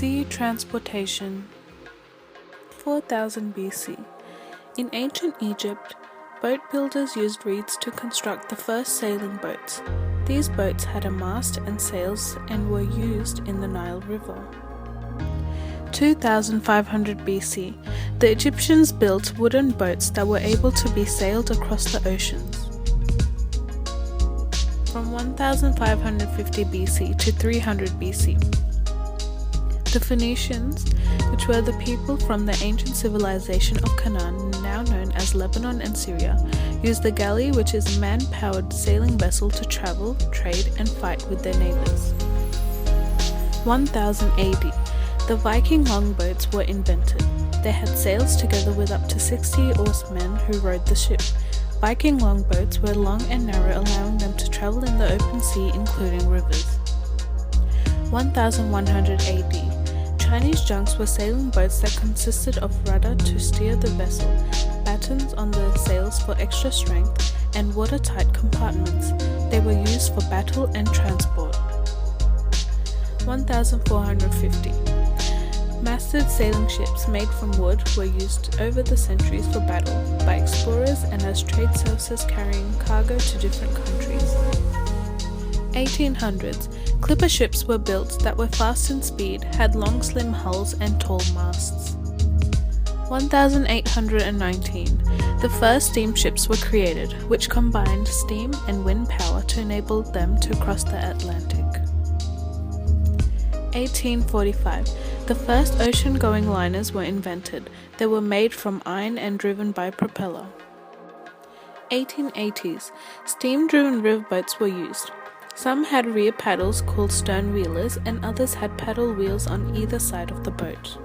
Sea transportation. 4000 BC. In ancient Egypt, boat builders used reeds to construct the first sailing boats. These boats had a mast and sails and were used in the Nile River. 2500 BC. The Egyptians built wooden boats that were able to be sailed across the oceans. From 1550 BC to 300 BC. The Phoenicians, which were the people from the ancient civilization of Canaan, now known as Lebanon and Syria, used the galley, which is a man-powered sailing vessel, to travel, trade, and fight with their neighbors. 1000 AD. The Viking longboats were invented. They had sails together with up to 60 oarsmen who rowed the ship. Viking longboats were long and narrow, allowing them to travel in the open sea, including rivers. 1100 AD. Chinese junks were sailing boats that consisted of rudder to steer the vessel, battens on the sails for extra strength, and watertight compartments. They were used for battle and transport. 1450. Masted sailing ships made from wood were used over the centuries for battle, by explorers and as trade services carrying cargo to different countries. 1800s. Clipper ships were built that were fast in speed, had long slim hulls and tall masts. 1819. The first steamships were created, which combined steam and wind power to enable them to cross the Atlantic. 1845. The first ocean-going liners were invented. They were made from iron and driven by propeller. 1880s. Steam-driven riverboats were used. Some had rear paddles called stern wheelers, and others had paddle wheels on either side of the boat.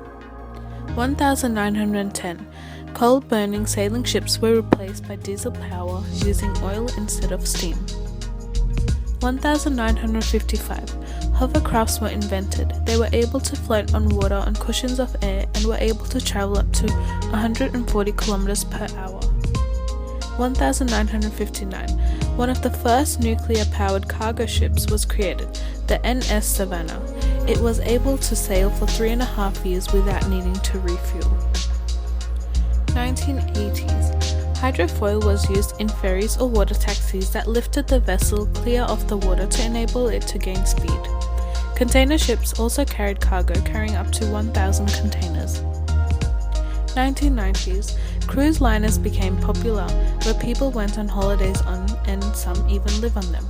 1910. Coal-burning sailing ships were replaced by diesel power using oil instead of steam. 1955. Hovercrafts were invented. They were able to float on water on cushions of air and were able to travel up to 140 kilometers per hour. 1959. One of the first nuclear-powered cargo ships was created, the NS Savannah. It was able to sail for 3.5 years without needing to refuel. 1980s. Hydrofoil was used in ferries or water taxis that lifted the vessel clear of the water to enable it to gain speed. Container ships also carried cargo, carrying up to 1,000 containers. 1990s. Cruise liners became popular, where people went on holidays on and some even live on them.